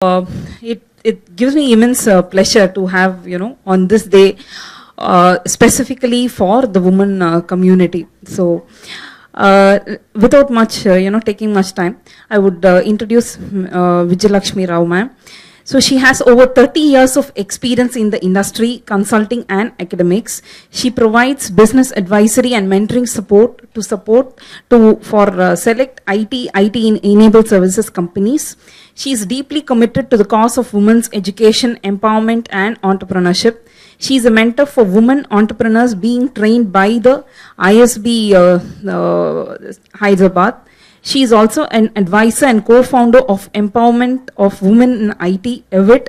It gives me immense pleasure to have, on this day, specifically for the women community. So, without much, taking much time, I would introduce Vijayalakshmi Rao ma'am. So she has over 30 years of experience in the industry, consulting and academics. She provides business advisory and mentoring support for select IT-enabled services companies. She is deeply committed to the cause of women's education, empowerment and entrepreneurship. She is a mentor for women entrepreneurs being trained by the ISB Hyderabad. She is also an advisor and co-founder of Empowerment of Women in IT, EVIT,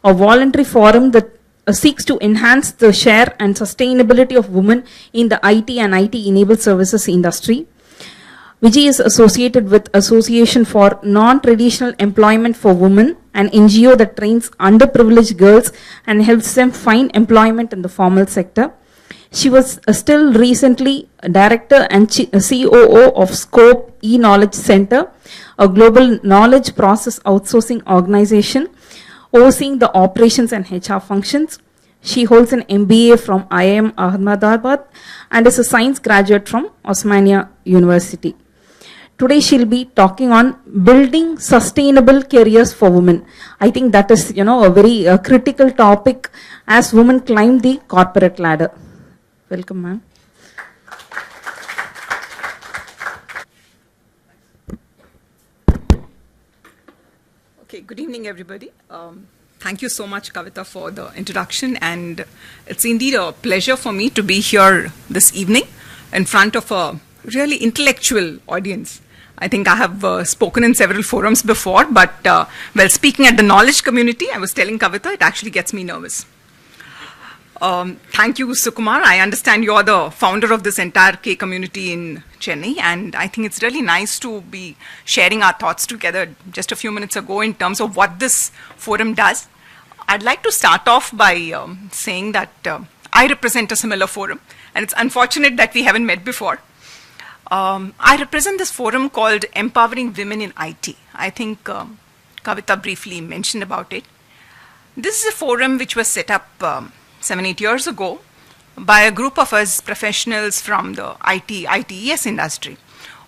a voluntary forum that seeks to enhance the share and sustainability of women in the IT and IT-enabled services industry. Vijay is associated with Association for Non-Traditional Employment for Women, an NGO that trains underprivileged girls and helps them find employment in the formal sector. She was still recently director and COO of Scope E-Knowledge Center, a global knowledge process outsourcing organization overseeing the operations and HR functions. She holds an MBA from IIM Ahmedabad and is a science graduate from Osmania University. Today she'll be talking on building sustainable careers for women. I think that is, a very critical topic as women climb the corporate ladder. Welcome, ma'am. Okay, good evening, everybody. Thank you so much, Kavita, for the introduction. And it's indeed a pleasure for me to be here this evening in front of a really intellectual audience. I think I have spoken in several forums before, but while speaking at the knowledge community, I was telling Kavita, it actually gets me nervous. Thank you, Sukumar. I understand you're the founder of this entire K community in Chennai, and I think it's really nice to be sharing our thoughts together just a few minutes ago in terms of what this forum does. I'd like to start off by saying that I represent a similar forum, and it's unfortunate that we haven't met before. I represent this forum called Empowering Women in IT. I think Kavita briefly mentioned about it. This is a forum which was set up 7-8 years ago by a group of us professionals from the ITES industry.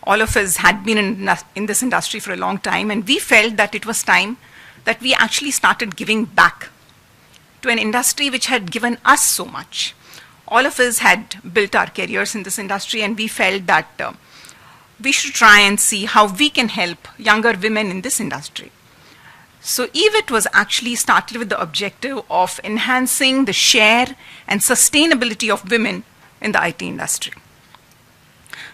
All of us had been in this industry for a long time, and we felt that it was time that we actually started giving back to an industry which had given us so much. All of us had built our careers in this industry, and we felt that we should try and see how we can help younger women in this industry. So EVIT was actually started with the objective of enhancing the share and sustainability of women in the IT industry.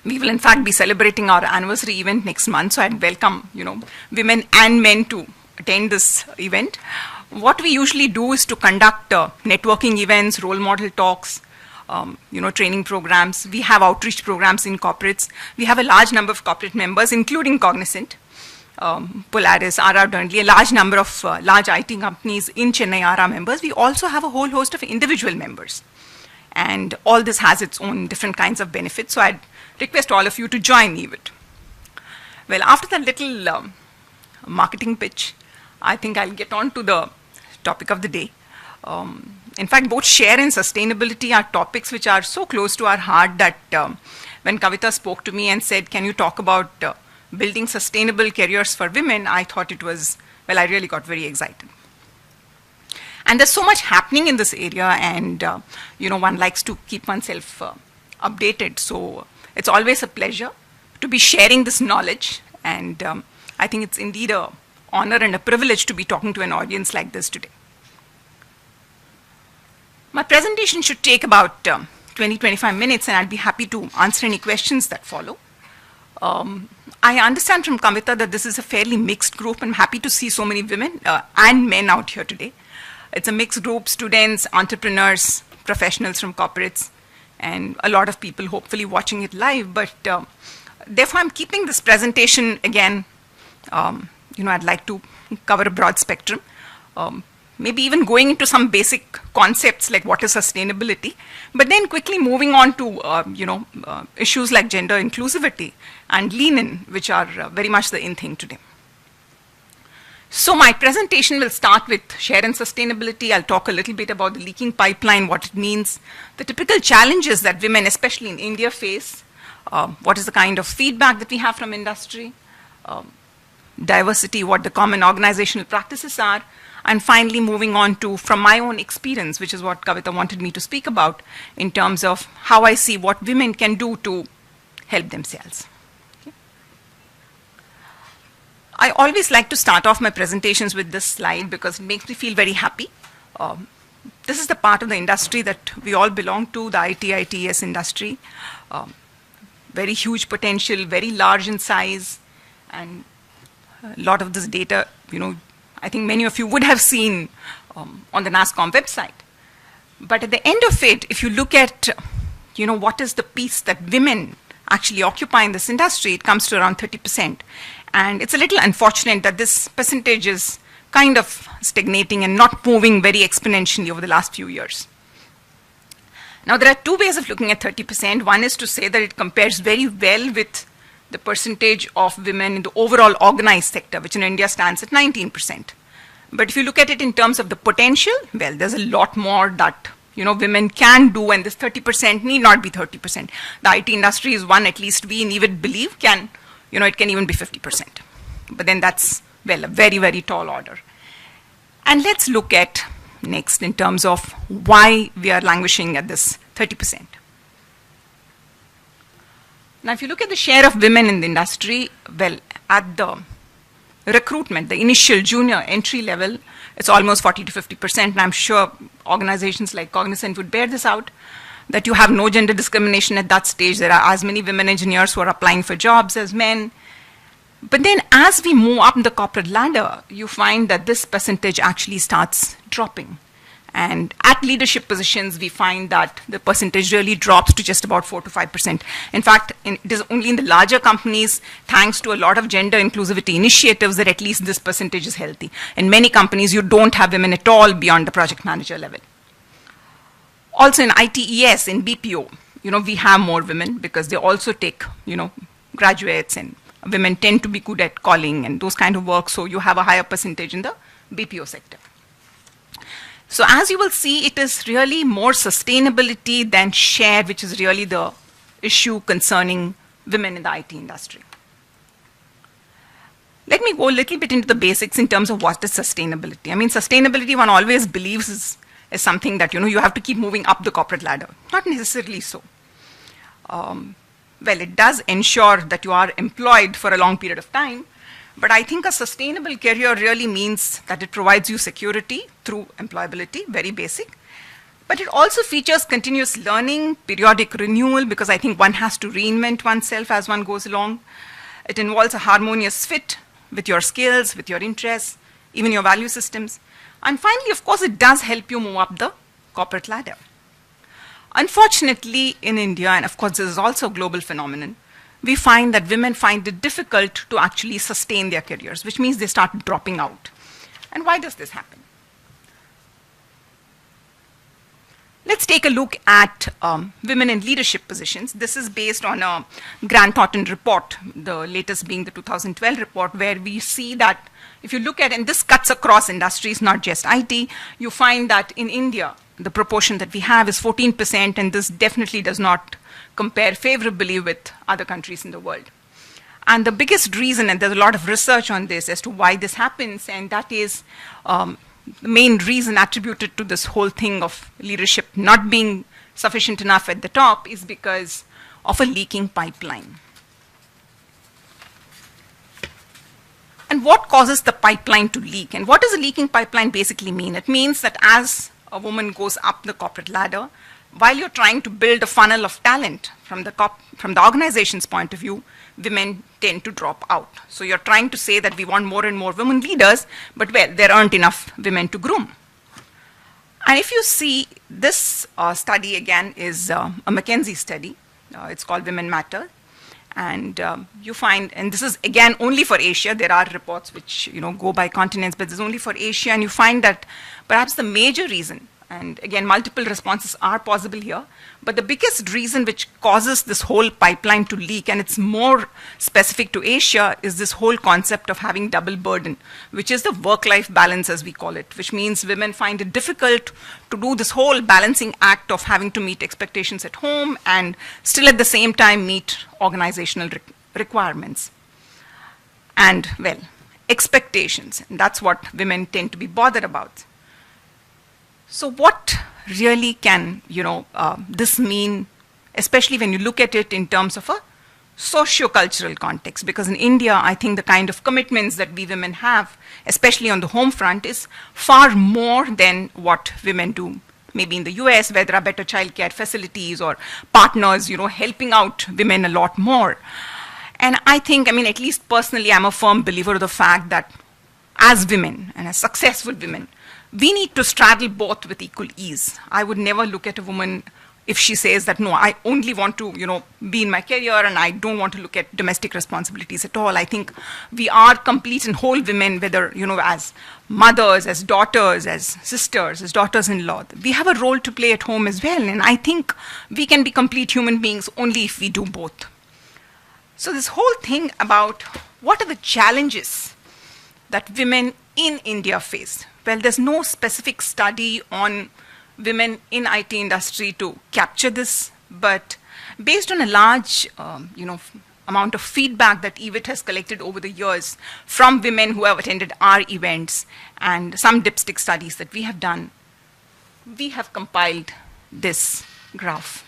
We will in fact be celebrating our anniversary event next month, so I'd welcome women and men to attend this event. What we usually do is to conduct networking events, role model talks, training programs. We have outreach programs in corporates. We have a large number of corporate members, including Cognizant, Polaris, RR Dundee, a large number of large IT companies in Chennai are our members. We also have a whole host of individual members. And all this has its own different kinds of benefits. So I'd request all of you to join EVIT. Well, after that little marketing pitch, I think I'll get on to the topic of the day. In fact, both share and sustainability are topics which are so close to our heart that when Kavita spoke to me and said, can you talk about building sustainable careers for women, I thought it was, well, I really got very excited. And there's so much happening in this area, and one likes to keep oneself updated. So it's always a pleasure to be sharing this knowledge, and I think it's indeed an honor and a privilege to be talking to an audience like this today. My presentation should take about 20-25 minutes, and I'd be happy to answer any questions that follow. I understand from Kavita that this is a fairly mixed group. I'm happy to see so many women and men out here today. It's a mixed group, students, entrepreneurs, professionals from corporates, and a lot of people hopefully watching it live. But therefore, I'm keeping this presentation again, I'd like to cover a broad spectrum. Maybe even going into some basic concepts like what is sustainability, but then quickly moving on to issues like gender inclusivity and lean in, which are very much the in thing today. So my presentation will start with share and sustainability. I'll talk a little bit about the leaking pipeline, what it means, the typical challenges that women, especially in India, face, what is the kind of feedback that we have from industry, diversity, what the common organizational practices are, and finally moving on to, from my own experience, which is what Kavita wanted me to speak about, in terms of how I see what women can do to help themselves. Okay. I always like to start off my presentations with this slide because it makes me feel very happy. This is the part of the industry that we all belong to, the ITS industry. Very huge potential, very large in size, and a lot of this data, I think many of you would have seen on the NASSCOM website. But at the end of it, if you look at, what is the piece that women actually occupy in this industry, it comes to around 30%. And it's a little unfortunate that this percentage is kind of stagnating and not moving very exponentially over the last few years. Now, there are two ways of looking at 30%. One is to say that it compares very well with the percentage of women in the overall organized sector, which in India stands at 19%. But if you look at it in terms of the potential, well, there's a lot more that women can do, and this 30% need not be 30%. The IT industry is one, at least we in EVIT believe, it can even be 50%. But then that's, well, a very, very tall order. And let's look at next in terms of why we are languishing at this 30%. Now, if you look at the share of women in the industry, well, at the recruitment, the initial junior entry level, it's almost 40 to 50%. And I'm sure organizations like Cognizant would bear this out, that you have no gender discrimination at that stage. There are as many women engineers who are applying for jobs as men. But then as we move up the corporate ladder, you find that this percentage actually starts dropping. And at leadership positions, we find that the percentage really drops to just about 4 to 5%. In fact, it is only in the larger companies, thanks to a lot of gender inclusivity initiatives, that at least this percentage is healthy. In many companies, you don't have women at all beyond the project manager level. Also in ITES, in BPO, we have more women because they also take, graduates, and women tend to be good at calling and those kind of work. So you have a higher percentage in the BPO sector. So as you will see, it is really more sustainability than share, which is really the issue concerning women in the IT industry. Let me go a little bit into the basics in terms of what is sustainability. I mean, sustainability, one always believes is something that, you have to keep moving up the corporate ladder. Not necessarily so. Well, it does ensure that you are employed for a long period of time. But I think a sustainable career really means that it provides you security through employability, very basic. But it also features continuous learning, periodic renewal, because I think one has to reinvent oneself as one goes along. It involves a harmonious fit with your skills, with your interests, even your value systems. And finally, of course, it does help you move up the corporate ladder. Unfortunately, in India, and of course, this is also a global phenomenon, we find that women find it difficult to actually sustain their careers, which means they start dropping out. And why does this happen? Let's take a look at women in leadership positions. This is based on a Grant Thornton report, the latest being the 2012 report, where we see that if you look at, and this cuts across industries, not just IT, you find that in India, the proportion that we have is 14%, and this definitely does not compare favorably with other countries in the world. And the biggest reason, and there's a lot of research on this as to why this happens, and that is the main reason attributed to this whole thing of leadership not being sufficient enough at the top is because of a leaking pipeline. And what causes the pipeline to leak? And what does a leaking pipeline basically mean? It means that as a woman goes up the corporate ladder, while you're trying to build a funnel of talent from the organization's point of view, women tend to drop out. So you're trying to say that we want more and more women leaders, but well, there aren't enough women to groom. And if you see, this study again is a McKinsey study. It's called Women Matter. And you find, and this is again only for Asia, there are reports which go by continents, but this is only for Asia, and you find that perhaps the major reason And again, multiple responses are possible here. But the biggest reason which causes this whole pipeline to leak, and it's more specific to Asia, is this whole concept of having double burden, which is the work-life balance, as we call it, which means women find it difficult to do this whole balancing act of having to meet expectations at home and still at the same time meet organizational requirements. And, well, expectations, and that's what women tend to be bothered about. So what really can, this mean, especially when you look at it in terms of a socio-cultural context? Because in India, I think the kind of commitments that we women have, especially on the home front, is far more than what women do. Maybe in the US, where there are better childcare facilities or partners, helping out women a lot more. And I think, at least personally, I'm a firm believer of the fact that as women and as successful women, we need to straddle both with equal ease. I would never look at a woman if she says that, no, I only want to, be in my career and I don't want to look at domestic responsibilities at all. I think we are complete and whole women, whether, as mothers, as daughters, as sisters, as daughters-in-law. We have a role to play at home as well. And I think we can be complete human beings only if we do both. So this whole thing about what are the challenges that women in India face? Well, there's no specific study on women in IT industry to capture this, but based on a large, amount of feedback that EVIT has collected over the years from women who have attended our events and some dipstick studies that we have done, we have compiled this graph.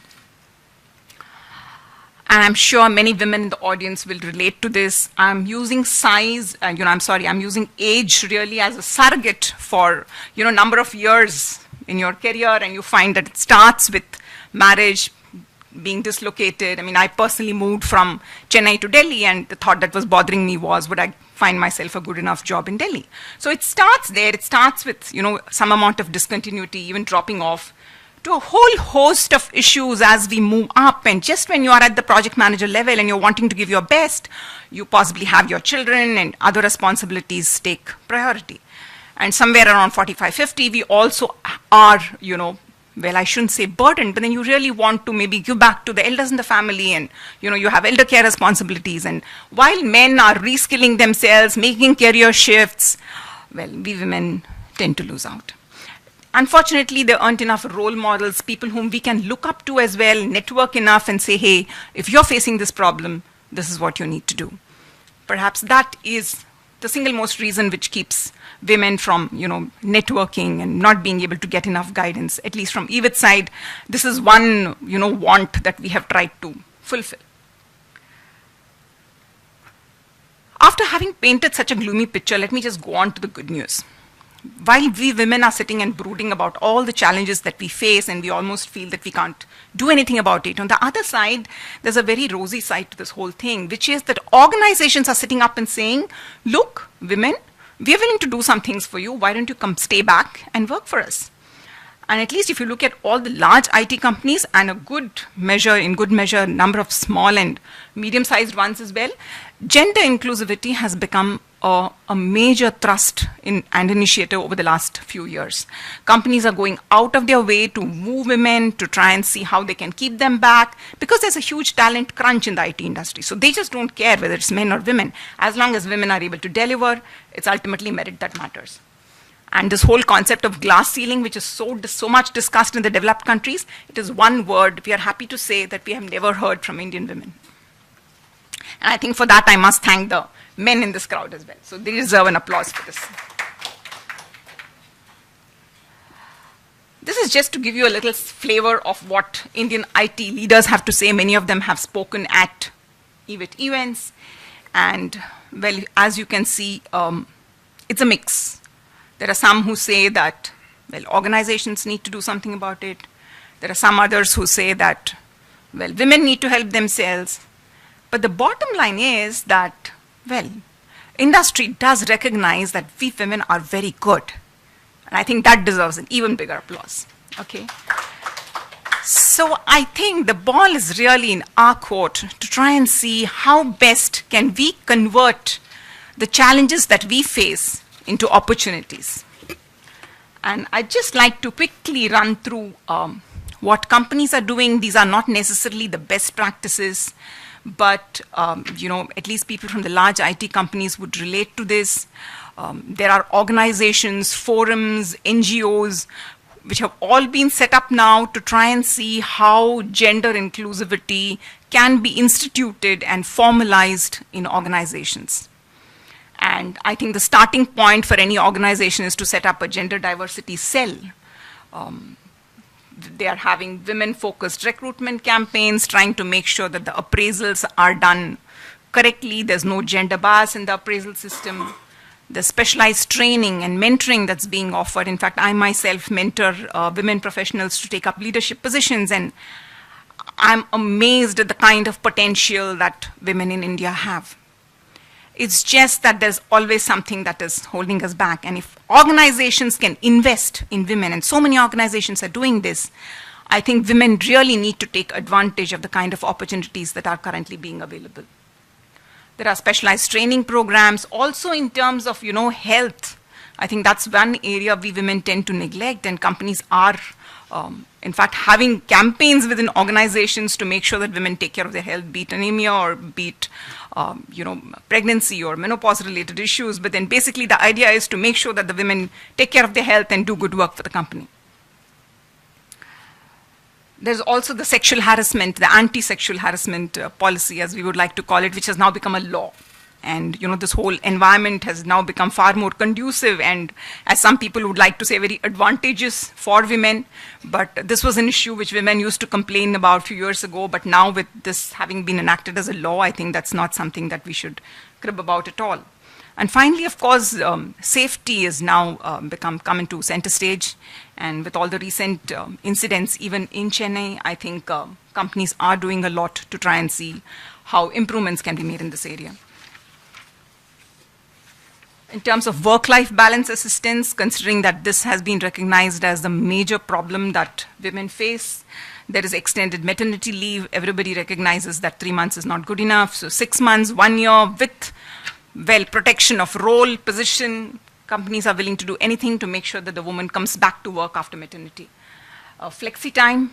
And I'm sure many women in the audience will relate to this. I'm using size, I'm using age really as a surrogate for, number of years in your career, and you find that it starts with marriage, being dislocated. I personally moved from Chennai to Delhi, and the thought that was bothering me was, would I find myself a good enough job in Delhi? So it starts there. It starts with, some amount of discontinuity, even dropping off, to a whole host of issues as we move up. And just when you are at the project manager level and you're wanting to give your best, you possibly have your children and other responsibilities take priority. And somewhere around 45, 50, we also are, well, I shouldn't say burdened, but then you really want to maybe give back to the elders in the family, and, you have elder care responsibilities. And while men are reskilling themselves, making career shifts, well, we women tend to lose out. Unfortunately, there aren't enough role models, people whom we can look up to as well, network enough and say, hey, if you're facing this problem, this is what you need to do. Perhaps that is the single most reason which keeps women from, networking and not being able to get enough guidance, at least from EVIT's side. This is one, want that we have tried to fulfill. After having painted such a gloomy picture, let me just go on to the good news. While we women are sitting and brooding about all the challenges that we face and we almost feel that we can't do anything about it, on the other side, there's a very rosy side to this whole thing, which is that organizations are sitting up and saying, look, women, we are willing to do some things for you. Why don't you come stay back and work for us? And at least if you look at all the large IT companies and in good measure, number of small and medium-sized ones as well, gender inclusivity has become a major thrust and initiative over the last few years. Companies are going out of their way to move women, to try and see how they can keep them back, because there's a huge talent crunch in the IT industry. So they just don't care whether it's men or women. As long as women are able to deliver, it's ultimately merit that matters. And this whole concept of glass ceiling, which is so much discussed in the developed countries, it is one word we are happy to say that we have never heard from Indian women. And I think for that I must thank the men in this crowd as well. So they deserve an applause for this. This is just to give you a little flavor of what Indian IT leaders have to say. Many of them have spoken at EVIT events. And, well, as you can see, it's a mix. There are some who say that, well, organizations need to do something about it. There are some others who say that, well, women need to help themselves. But the bottom line is that, well, industry does recognize that we women are very good. And I think that deserves an even bigger applause, okay? So I think the ball is really in our court to try and see how best can we convert the challenges that we face into opportunities. And I'd just like to quickly run through what companies are doing. These are not necessarily the best practices, but at least people from the large IT companies would relate to this. There are organizations, forums, NGOs, which have all been set up now to try and see how gender inclusivity can be instituted and formalized in organizations. And I think the starting point for any organization is to set up a gender diversity cell. They are having women-focused recruitment campaigns, trying to make sure that the appraisals are done correctly. There's no gender bias in the appraisal system. The specialized training and mentoring that's being offered. In fact, I myself mentor women professionals to take up leadership positions, and I'm amazed at the kind of potential that women in India have. It's just that there's always something that is holding us back. And if organizations can invest in women, and so many organizations are doing this, I think women really need to take advantage of the kind of opportunities that are currently being available. There are specialized training programs, also in terms of, health. I think that's one area we women tend to neglect, and companies are, in fact, having campaigns within organizations to make sure that women take care of their health, be it anemia or be it, pregnancy or menopause-related issues. But then basically the idea is to make sure that the women take care of their health and do good work for the company. There's also the sexual harassment, the anti-sexual harassment policy, as we would like to call it, which has now become a law. And this whole environment has now become far more conducive and, as some people would like to say, very advantageous for women. But this was an issue which women used to complain about a few years ago. But now with this having been enacted as a law, I think that's not something that we should crib about at all. And finally, of course, safety has now come into center stage. And with all the recent incidents, even in Chennai, I think companies are doing a lot to try and see how improvements can be made in this area. In terms of work-life balance assistance, considering that this has been recognized as the major problem that women face, there is extended maternity leave. Everybody recognizes that 3 months is not good enough. So 6 months, 1 year with, protection of role, position. Companies are willing to do anything to make sure that the woman comes back to work after maternity. Flexi time,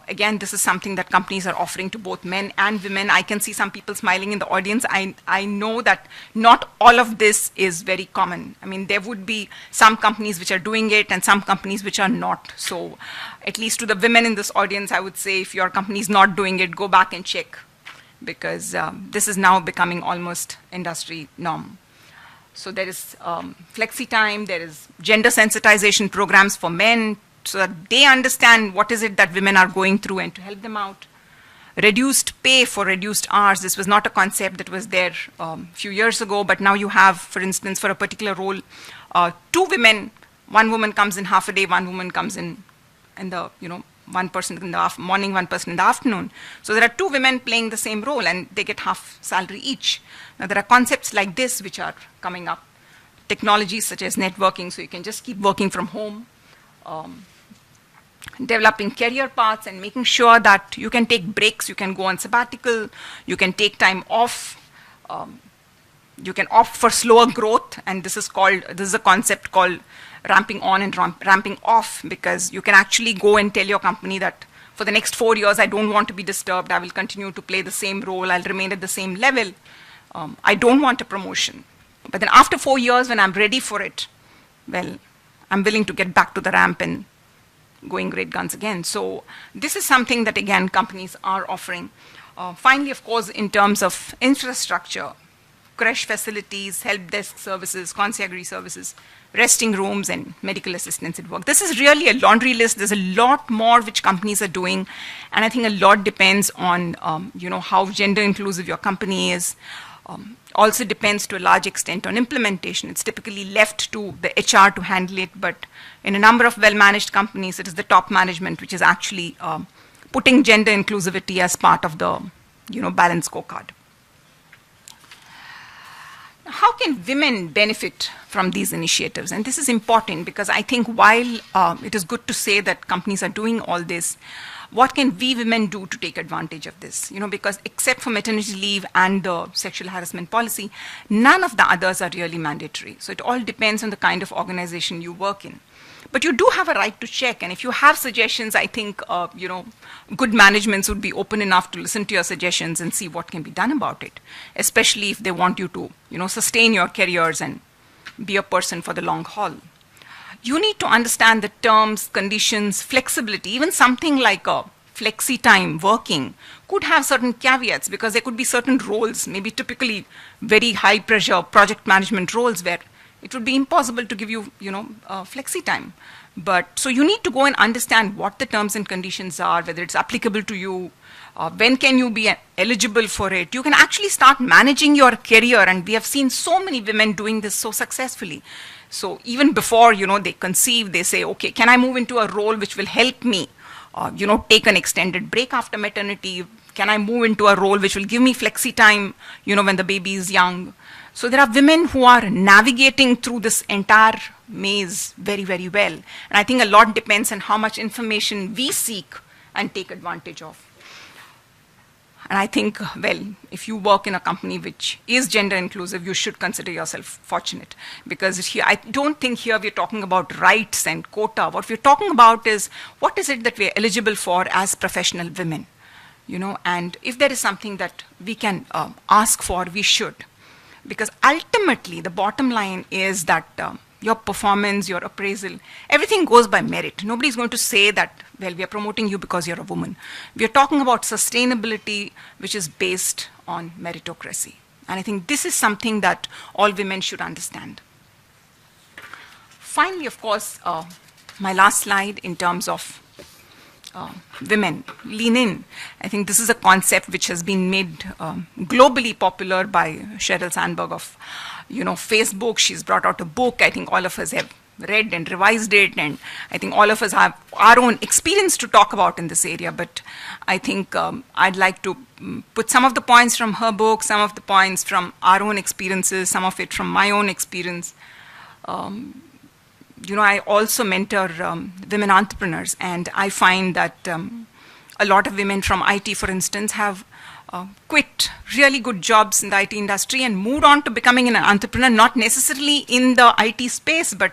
again, this is something that companies are offering to both men and women. I can see some people smiling in the audience. I know that not all of this is very common. I mean, there would be some companies which are doing it and some companies which are not. So at least to the women in this audience, I would say if your company is not doing it, go back and check, because this is now becoming almost industry norm. So there is flexi time, there is gender sensitization programs for men, so that they understand what is it that women are going through and to help them out. Reduced pay for reduced hours. This was not a concept that was there a few years ago, but now you have, for instance, for a particular role, 2 women, one woman comes in half a day, one woman comes in the, one person in the morning, one person in the afternoon. So there are 2 women playing the same role and they get half salary each. Now there are concepts like this which are coming up. Technologies such as networking, so you can just keep working from home. Developing career paths and making sure that you can take breaks, you can go on sabbatical, you can take time off, you can opt for slower growth, and this is a concept called ramping on and ramping off, because you can actually go and tell your company that for the next 4 years, I don't want to be disturbed, I will continue to play the same role, I'll remain at the same level, I don't want a promotion. But then after 4 years, when I'm ready for it, well, I'm willing to get back to the ramp and going great guns again. So this is something that, again, companies are offering. Finally, of course, in terms of infrastructure, creche facilities, help desk services, concierge services, resting rooms, and medical assistance at work. This is really a laundry list. There's a lot more which companies are doing. And I think a lot depends on how gender inclusive your company is. Also depends to a large extent on implementation. It's typically left to the HR to handle it, but in a number of well-managed companies, it is the top management which is actually putting gender inclusivity as part of the balanced scorecard. How can women benefit from these initiatives? And this is important because I think while it is good to say that companies are doing all this, what can we women do to take advantage of this? Because except for maternity leave and the sexual harassment policy, none of the others are really mandatory. So it all depends on the kind of organization you work in. But you do have a right to check, and if you have suggestions, I think good managements would be open enough to listen to your suggestions and see what can be done about it, especially if they want you to sustain your careers and be a person for the long haul. You need to understand the terms, conditions, flexibility. Even something like a flexi time working could have certain caveats, because there could be certain roles, maybe typically very high pressure project management roles, where it would be impossible to give you, flexi time. But so you need to go and understand what the terms and conditions are, whether it's applicable to you, when can you be eligible for it. You can actually start managing your career, and we have seen so many women doing this so successfully. So even before, they conceive, they say, okay, can I move into a role which will help me, take an extended break after maternity? Can I move into a role which will give me flexi time, when the baby is young? So there are women who are navigating through this entire maze very, very well. And I think a lot depends on how much information we seek and take advantage of. And I think, if you work in a company which is gender inclusive, you should consider yourself fortunate. Because here, I don't think here we're talking about rights and quota. What we're talking about is, what is it that we're eligible for as professional women? And if there is something that we can ask for, we should. Because ultimately, the bottom line is that your performance, your appraisal, everything goes by merit. Nobody's going to say that, we are promoting you because you're a woman. We are talking about sustainability, which is based on meritocracy. And I think this is something that all women should understand. Finally, of course, my last slide in terms of women, lean in. I think this is a concept which has been made globally popular by Sheryl Sandberg of, Facebook. She's brought out a book. I think all of us have read and revised it, and I think all of us have our own experience to talk about in this area. But I think I'd like to put some of the points from her book, some of the points from our own experiences, some of it from my own experience. I also mentor women entrepreneurs, and I find that a lot of women from IT, for instance, have quit really good jobs in the IT industry and moved on to becoming an entrepreneur, not necessarily in the IT space, but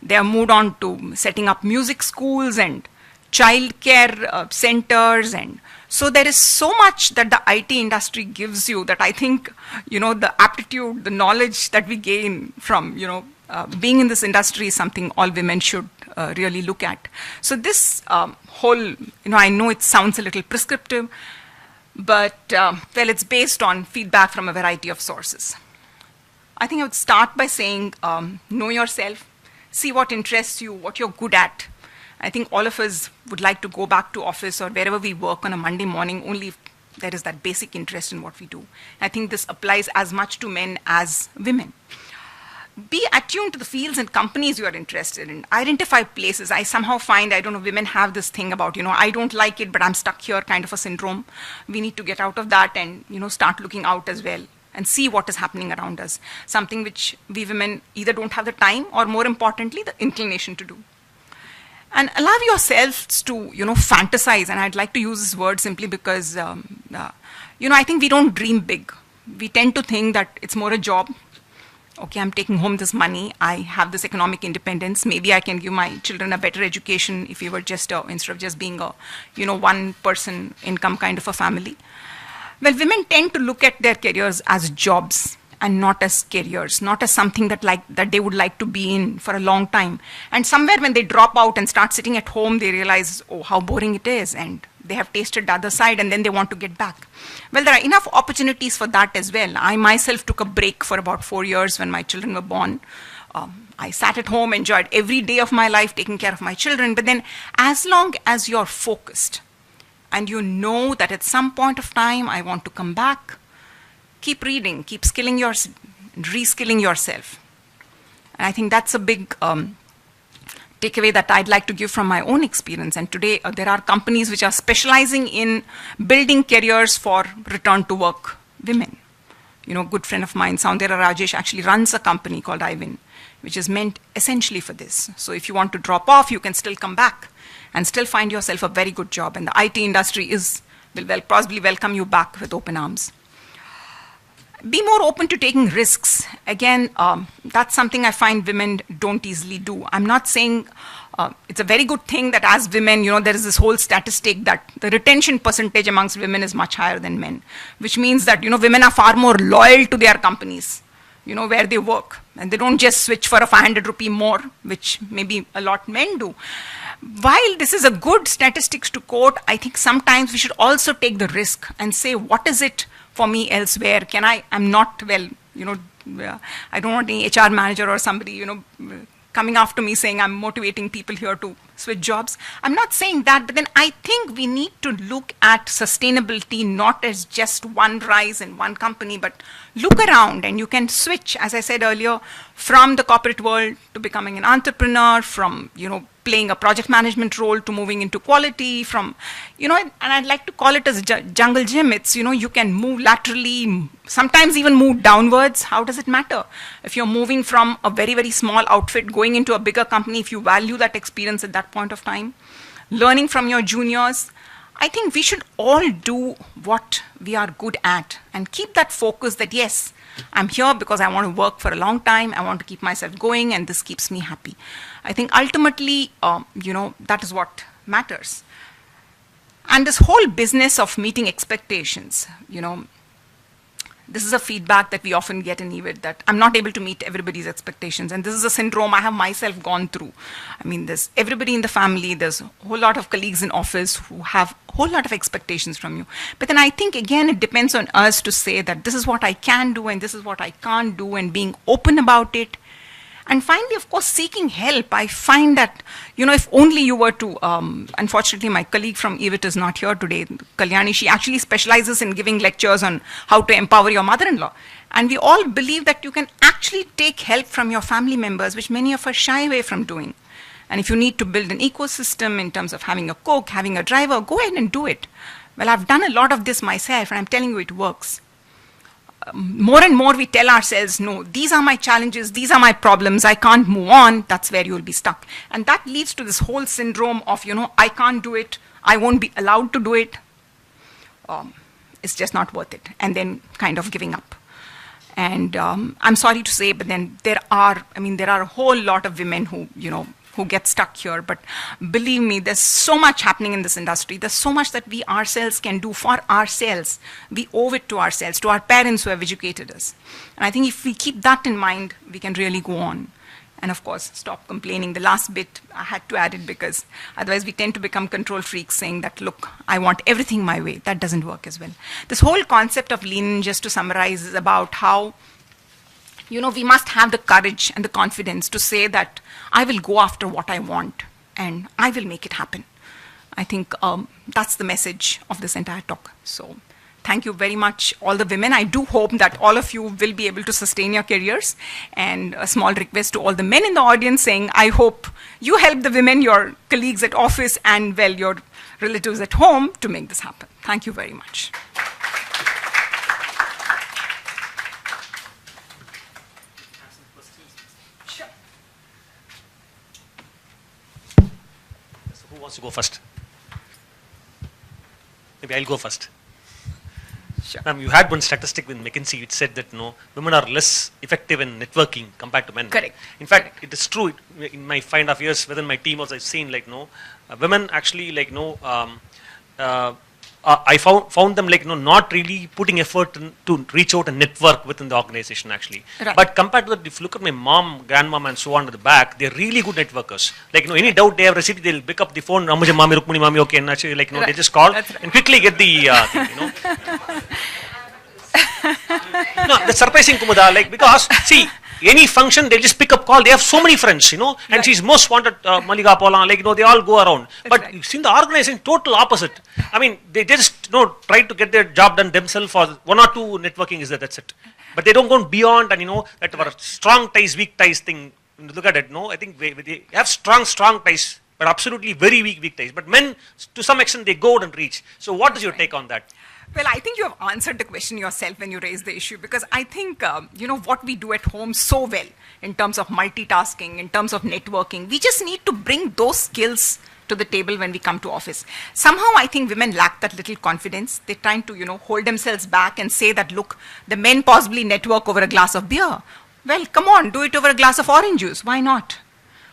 they have moved on to setting up music schools and childcare centers. And so there is so much that the IT industry gives you that I think, the aptitude, the knowledge that we gain from, being in this industry is something all women should really look at. So this whole, I know it sounds a little prescriptive, but it's based on feedback from a variety of sources. I think I would start by saying, know yourself, see what interests you, what you're good at. I think all of us would like to go back to office or wherever we work on a Monday morning only if there is that basic interest in what we do. I think this applies as much to men as women. Be attuned to the fields and companies you are interested in. Identify places. I somehow find, women have this thing about, I don't like it, but I'm stuck here kind of a syndrome. We need to get out of that and, start looking out as well and see what is happening around us. Something which we women either don't have the time or, more importantly, the inclination to do. And allow yourselves to, fantasize. And I'd like to use this word simply because, I think we don't dream big. We tend to think that it's more a job. Okay, I'm taking home this money. I have this economic independence. Maybe I can give my children a better education if we were just, instead of just being a, one person income kind of a family. Well, women tend to look at their careers as jobs and not as careers, not as something that they would like to be in for a long time. And somewhere when they drop out and start sitting at home, they realize, how boring it is. And they have tasted the other side and then they want to get back. Well, there are enough opportunities for that as well. I myself took a break for about 4 years when my children were born. I sat at home, enjoyed every day of my life taking care of my children. But then as long as you're focused and you know that at some point of time I want to come back, keep reading, keep reskilling yourself. And I think that's a big takeaway that I'd like to give from my own experience. And today there are companies which are specializing in building careers for return to work women. A good friend of mine, Soundera Rajesh, actually runs a company called IWIN, which is meant essentially for this. So if you want to drop off, you can still come back and still find yourself a very good job. And the IT industry will possibly welcome you back with open arms. Be more open to taking risks. Again, that's something I find women don't easily do. I'm not saying it's a very good thing that as women, there is this whole statistic that the retention percentage amongst women is much higher than men, which means that, women are far more loyal to their companies, where they work. And they don't just switch for a 500 rupee more, which maybe a lot men do. While this is a good statistics to quote, I think sometimes we should also take the risk and say, what is it for me elsewhere? I'm not, I don't want any HR manager or somebody, coming after me saying I'm motivating people here to switch jobs. I'm not saying that, but then I think we need to look at sustainability not as just one rise in one company, but look around and you can switch, as I said earlier, from the corporate world to becoming an entrepreneur, from, playing a project management role to moving into quality, from, and I'd like to call it as a jungle gym. It's, you can move laterally, sometimes even move downwards. How does it matter? If you're moving from a very, very small outfit, going into a bigger company, if you value that experience at that point of time, learning from your juniors, I think we should all do what we are good at and keep that focus that, yes, I'm here because I want to work for a long time. I want to keep myself going, and this keeps me happy. I think ultimately, that is what matters. And this whole business of meeting expectations, this is a feedback that we often get in EVIT, that I'm not able to meet everybody's expectations. And this is a syndrome I have myself gone through. I mean, there's everybody in the family, there's a whole lot of colleagues in office who have a whole lot of expectations from you. But then I think, again, it depends on us to say that this is what I can do and this is what I can't do, and being open about it. And finally, of course, seeking help. I find that, if only you were to, unfortunately, my colleague from EVIT is not here today, Kalyani, she actually specializes in giving lectures on how to empower your mother-in-law. And we all believe that you can actually take help from your family members, which many of us shy away from doing. And if you need to build an ecosystem in terms of having a cook, having a driver, go ahead and do it. Well, I've done a lot of this myself, and I'm telling you, it works. More and more we tell ourselves, no, these are my challenges, these are my problems, I can't move on, that's where you'll be stuck. And that leads to this whole syndrome of, I can't do it, I won't be allowed to do it. It's just not worth it. And then kind of giving up. And I'm sorry to say, but then there are a whole lot of women who, who get stuck here. But believe me, there's so much happening in this industry. There's so much that we ourselves can do for ourselves. We owe it to ourselves, to our parents who have educated us. And I think if we keep that in mind, we can really go on. And of course, stop complaining. The last bit, I had to add it because otherwise we tend to become control freaks saying that, look, I want everything my way. That doesn't work as well. This whole concept of lean, just to summarize, is about how we must have the courage and the confidence to say that I will go after what I want and I will make it happen. I think that's the message of this entire talk. So thank you very much, all the women. I do hope that all of you will be able to sustain your careers. And a small request to all the men in the audience saying, I hope you help the women, your colleagues at office and, well, your relatives at home to make this happen. Thank you very much. Who wants to go first? Maybe I'll go first. Sure. You had one statistic with McKinsey which said that women are less effective in networking compared to men. Correct. In fact, it is true. In my 5.5 years within my team, also I've seen women actually I found them not really putting effort to reach out and network within the organization actually. Right. But compared to that, if you look at my mom, grandmom and so on at the back, they're really good networkers. Any doubt they have received, they'll pick up the phone, Ramuje Mami, Rukmani Mami, okay, and actually right. They just call and quickly get the thing, No, that's surprising, Kumuda, because see, any function, they'll just pick up call. They have so many friends, and right. She's most wanted, Malika Pola, they all go around. That's but right. You've seen the organization, total opposite. I mean, they just, try to get their job done themselves, or one or two networking is there, that's it. But they don't go beyond, and that our strong ties, weak ties thing, look at it, I think they have strong ties, but absolutely very weak ties. But men, to some extent, they go out and reach. So what is your take on that? Well, I think you have answered the question yourself when you raised the issue, because I think, what we do at home so well in terms of multitasking, in terms of networking, we just need to bring those skills to the table when we come to office. Somehow I think women lack that little confidence. They're trying to, hold themselves back and say that, look, the men possibly network over a glass of beer. Well, come on, do it over a glass of orange juice. Why not?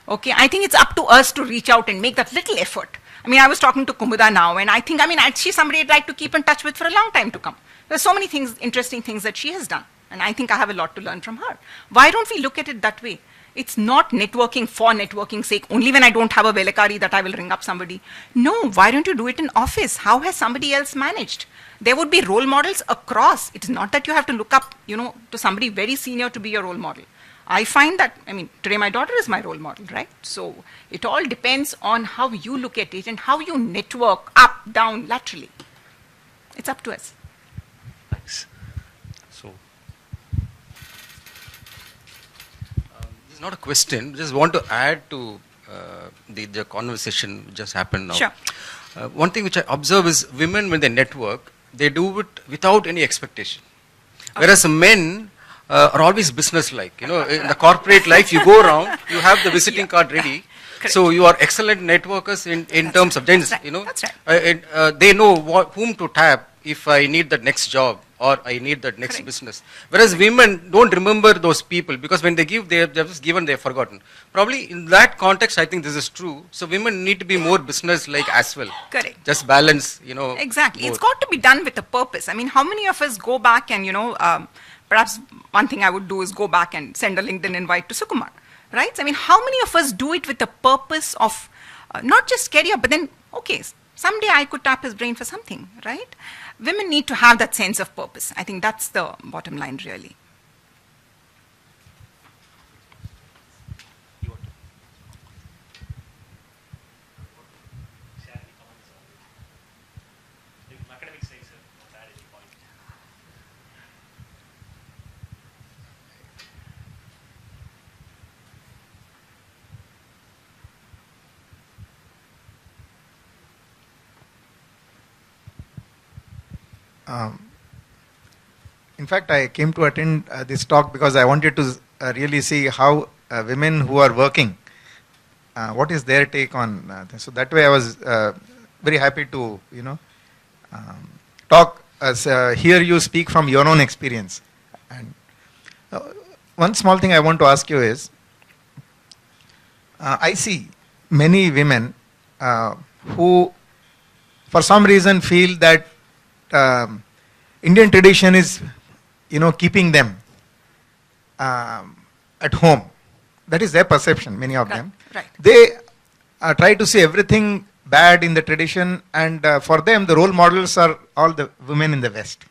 Okay, I think it's up to us to reach out and make that little effort. I mean, I was talking to Kumuda now, and I think, she's somebody I'd like to keep in touch with for a long time to come. There's so many things, interesting things that she has done, and I think I have a lot to learn from her. Why don't we look at it that way? It's not networking for networking's sake, only when I don't have a velakari that I will ring up somebody. No, why don't you do it in office? How has somebody else managed? There would be role models across. It's not that you have to look up, to somebody very senior to be your role model. I find that, today my daughter is my role model, right? So it all depends on how you look at it and how you network up, down, laterally. It's up to us. Thanks. So, this is not a question. Just want to add to the conversation which just happened now. Sure. One thing which I observe is women, when they network, they do it without any expectation. Whereas men are always business-like. In the corporate life, you go around, you have the visiting card ready. Correct. So you are excellent networkers in terms of gents. That's right. That's right. They know whom to tap if I need the next job or I need that next Correct. business. Whereas women don't remember those people, because when they give, they've just given, they've forgotten. Probably in that context, I think this is true. So women need to be more business-like as well. Correct. Just balance, Exactly. It's both. got to be done with a purpose. How many of us go back and, perhaps one thing I would do is go back and send a LinkedIn invite to Sukumar, right? How many of us do it with the purpose of not just career, but then, okay, someday I could tap his brain for something, right? Women need to have that sense of purpose. I think that's the bottom line, really. In fact, I came to attend this talk because I wanted to really see how women who are working, what is their take on this. So that way I was very happy to, talk, hear you speak from your own experience. And one small thing I want to ask you is, I see many women who for some reason feel that Indian tradition is, keeping them at home. That is their perception, many of them. Right. They try to see everything bad in the tradition, and for them, the role models are all the women in the West.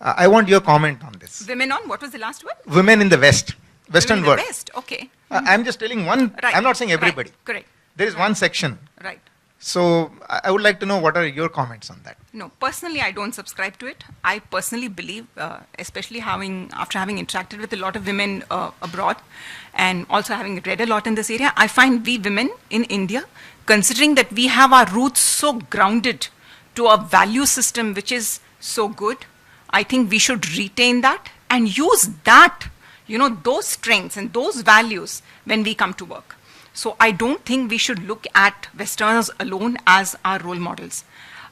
I want your comment on this. Women on, what was the last word? Women in the West, Western Women in world. the West, okay. I'm just telling one, Right. I'm not saying everybody. Right. Correct. There is one section. Right. So I would like to know what are your comments on that. No, personally, I don't subscribe to it. I personally believe, especially after having interacted with a lot of women abroad, and also having read a lot in this area, I find we women in India, considering that we have our roots so grounded to a value system which is so good, I think we should retain that and use that, those strengths and those values when we come to work. So I don't think we should look at Westerners alone as our role models.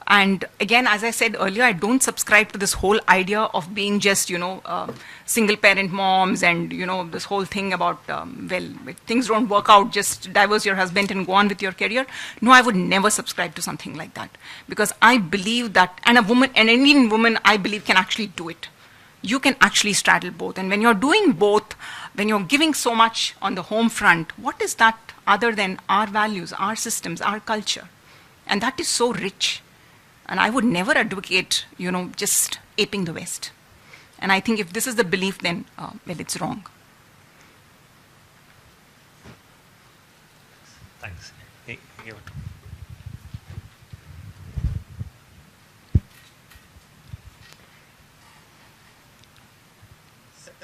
And again, as I said earlier, I don't subscribe to this whole idea of being just, single parent moms and, this whole thing about, if things don't work out, just divorce your husband and go on with your career. No, I would never subscribe to something like that. Because I believe that, and an Indian woman, I believe, can actually do it. You can actually straddle both. And when you're doing both, when you're giving so much on the home front, what is that other than our values, our systems, our culture? And that is so rich. And I would never advocate, just aping the West. And I think if this is the belief, then, it's wrong. thanks. Hey, give it.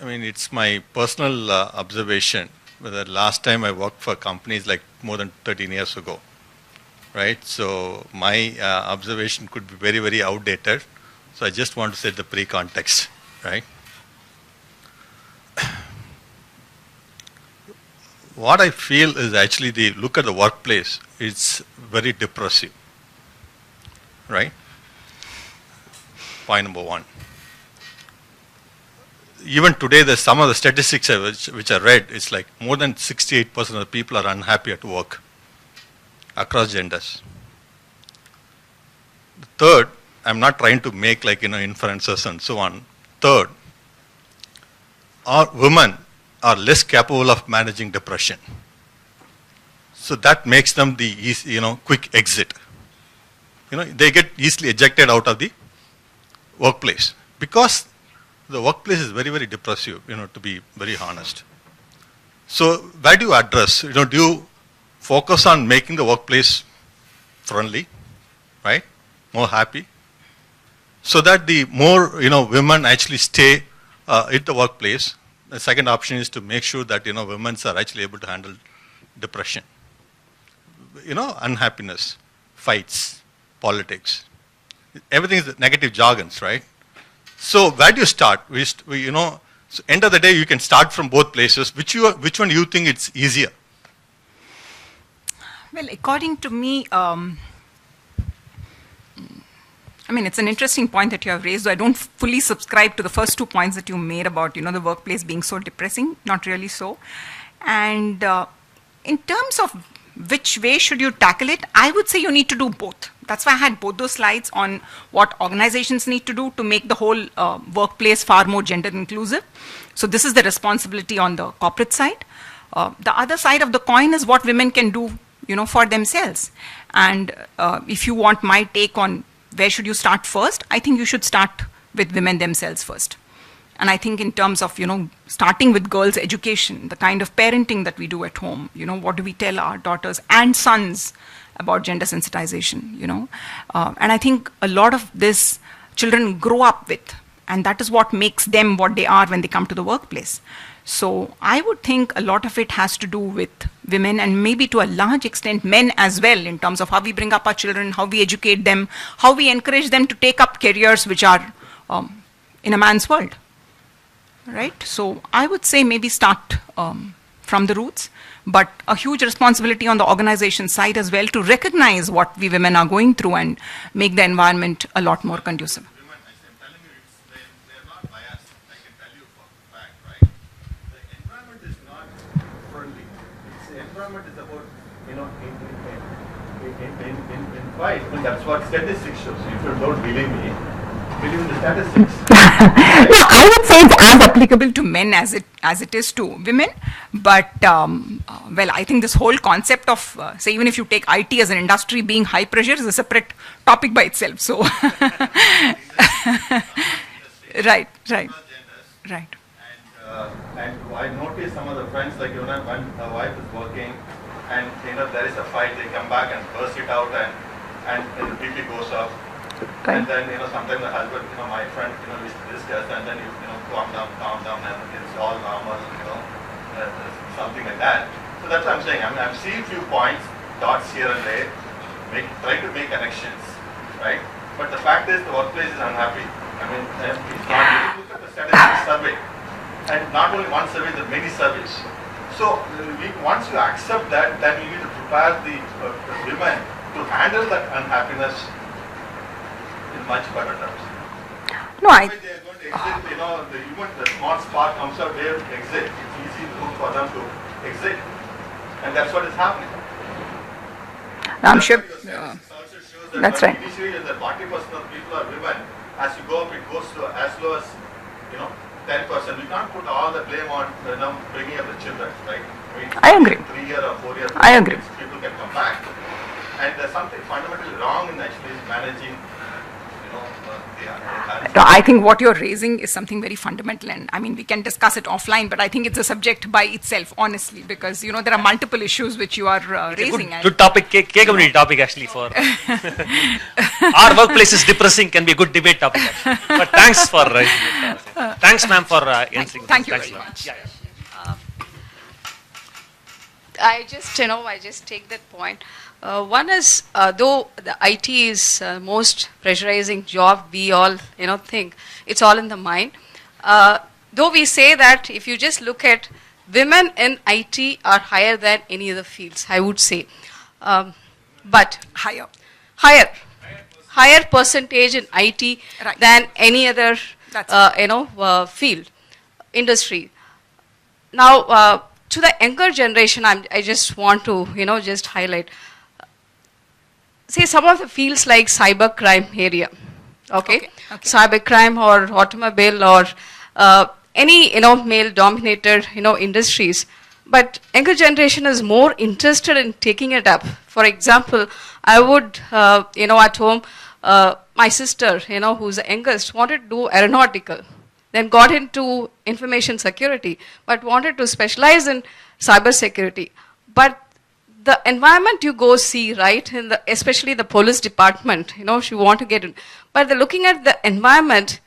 It's my personal observation. The last time I worked for companies like more than 13 years ago, right? So my observation could be very, very outdated, So I just want to set the pre-context, right? What I feel is actually the look at the workplace, it's very depressive, right? Point number one. Even today, there's some of the statistics which I read, it's like more than 68% of the people are unhappy at work across genders. Third, I'm not trying to make like, inferences and so on. Third, our women are less capable of managing depression. So that makes them the easy, quick exit. They get easily ejected out of the workplace because the workplace is very, very depressive, to be very honest. So where do you address? Do you focus on making the workplace friendly, right? More happy? So that the more, women actually stay at the workplace. The second option is to make sure that, women are actually able to handle depression, unhappiness, fights, politics. Everything is negative jargons, right? So where do you start? So end of the day, you can start from both places. Which one do you think it's easier? Well, according to me, it's an interesting point that you have raised. I don't fully subscribe to the first 2 points that you made about, the workplace being so depressing. Not really so. And in terms of which way should you tackle it, I would say you need to do both. That's why I had both those slides on what organizations need to do to make the whole workplace far more gender inclusive. So this is the responsibility on the corporate side. The other side of the coin is what women can do, for themselves. And if you want my take on where should you start first, I think you should start with women themselves first. And I think in terms of, starting with girls' education, the kind of parenting that we do at home, what do we tell our daughters and sons about gender sensitization, and I think a lot of this children grow up with, and that is what makes them what they are when they come to the workplace. So I would think a lot of it has to do with women and maybe to a large extent men as well, in terms of how we bring up our children, how we educate them, how we encourage them to take up careers which are in a man's world, right? So I would say maybe start from the roots, but a huge responsibility on the organization side as well to recognize what we women are going through and make the environment a lot more conducive. Women, I'm telling you, they're not biased. I can tell you for a fact, right? The environment is not friendly. The environment is about, in fight. That's what statistics shows. If you don't believe me, believe in the statistics. No, I would say it's as applicable to men as it is to women. But, I think this whole concept of, say, even if you take IT as an industry being high pressure is a separate topic by itself. So, right. And I noticed some of the friends, like, when a wife is working and, there is a fight, they come back and burst it out and the BP goes up. Right. And then, sometimes the husband, my friend, we discuss and then, calm down, and it's all normal, something like that. So that's what I'm saying. I'm seeing few points, dots here and there, try to make connections, right? But the fact is the workplace is unhappy. It's not, look at the statistics survey. And not only one survey, there are many surveys. So once you accept that, then you need to prepare the women to handle that unhappiness in much better terms. No, They are going to exit, even the small spark comes out, they exit. It's easy for them to exit. And that's what is happening. I'm sure. Also shows that That's right. Initially, that 40% of people are women. As you go up, it goes to as low as 10%. We can't put all the blame on bringing up the children, right? I agree. 3-year or 4-year. I agree. People can come back. And there's something fundamentally wrong in actually managing, No, I think what you're raising is something very fundamental, and we can discuss it offline, but I think it's a subject by itself, honestly, because there are multiple issues which you are raising. Good topic, K community topic actually for our workplace is depressing can be a good debate topic actually. But thanks for raising it. Thanks, ma'am, for answering. Thank you Thanks, very ma'am. much. Yeah. I just take that point. One is, though the IT is most pressurizing job, we all, think it's all in the mind. Though we say that if you just look at women in IT are higher than any other fields, I would say. But higher percentage in IT than any other, field, industry. Now, to the younger generation, I just want to, just highlight. Say some of the fields like cybercrime area, okay? Cybercrime or automobile or any, male-dominated, industries. But younger generation is more interested in taking it up. For example, I would, at home, my sister, who's the youngest, wanted to do aeronautical. Then got into information security, but wanted to specialize in cyber security. But the environment you go see, right, especially the police department, she want to get in. But they're looking at the environment,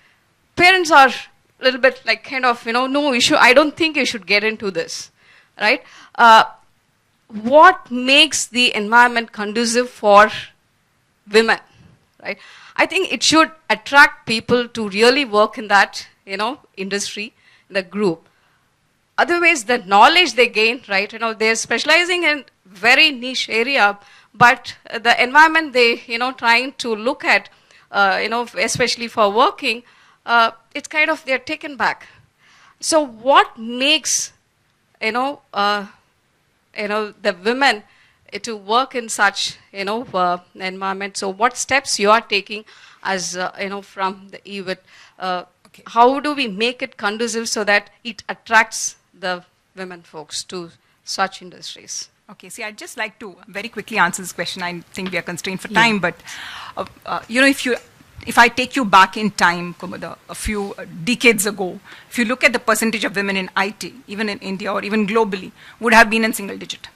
parents are a little bit like kind of, no issue, I don't think you should get into this, right? What makes the environment conducive for women, right? I think it should attract people to really work in that, industry, the group. Otherwise, the knowledge they gain, right, they're specializing in very niche area, but the environment they, trying to look at, especially for working, it's kind of, they're taken back. So what makes, the women to work in such, environment? So what steps you are taking as, from the EWIT? How do we make it conducive so that it attracts the women folks to such industries? Okay, see, I'd just like to very quickly answer this question. I think we are constrained for time, but if I take you back in time, Kumada, a few decades ago, if you look at the percentage of women in IT, even in India or even globally, would have been in single digit,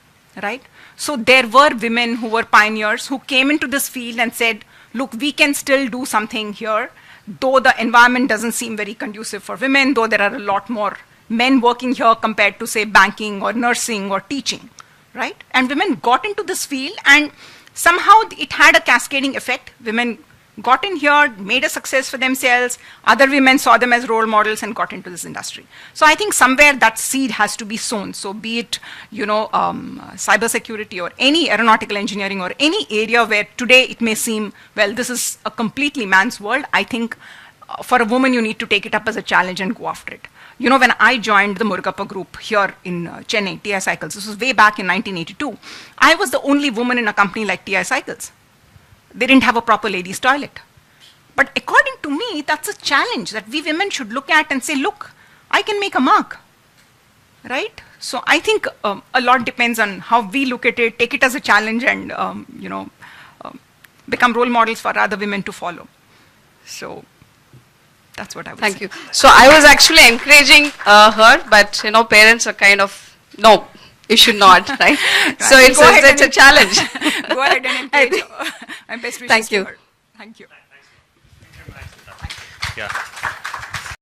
right? So there were women who were pioneers who came into this field and said, look, we can still do something here, though the environment doesn't seem very conducive for women, though there are a lot more men working here compared to, say, banking or nursing or teaching, right? And women got into this field, and somehow it had a cascading effect. Women got in here, made a success for themselves. Other women saw them as role models and got into this industry. So I think somewhere that seed has to be sown. So be it, cybersecurity or any aeronautical engineering or any area where today it may seem, well, this is a completely man's world. I think for a woman, you need to take it up as a challenge and go after it. When I joined the Murugappa group here in Chennai, TI Cycles, this was way back in 1982, I was the only woman in a company like TI Cycles. They didn't have a proper ladies' toilet. But according to me, that's a challenge that we women should look at and say, look, I can make a mark, right? So I think a lot depends on how we look at it, take it as a challenge and, become role models for other women to follow. So that's what I would say. Thank you. So I was actually encouraging her, but, parents are kind of, no, you should not, right? Right. So it's a challenge. Go ahead and encourage her. My best wishes Thank you. to her. Thank you. Yeah.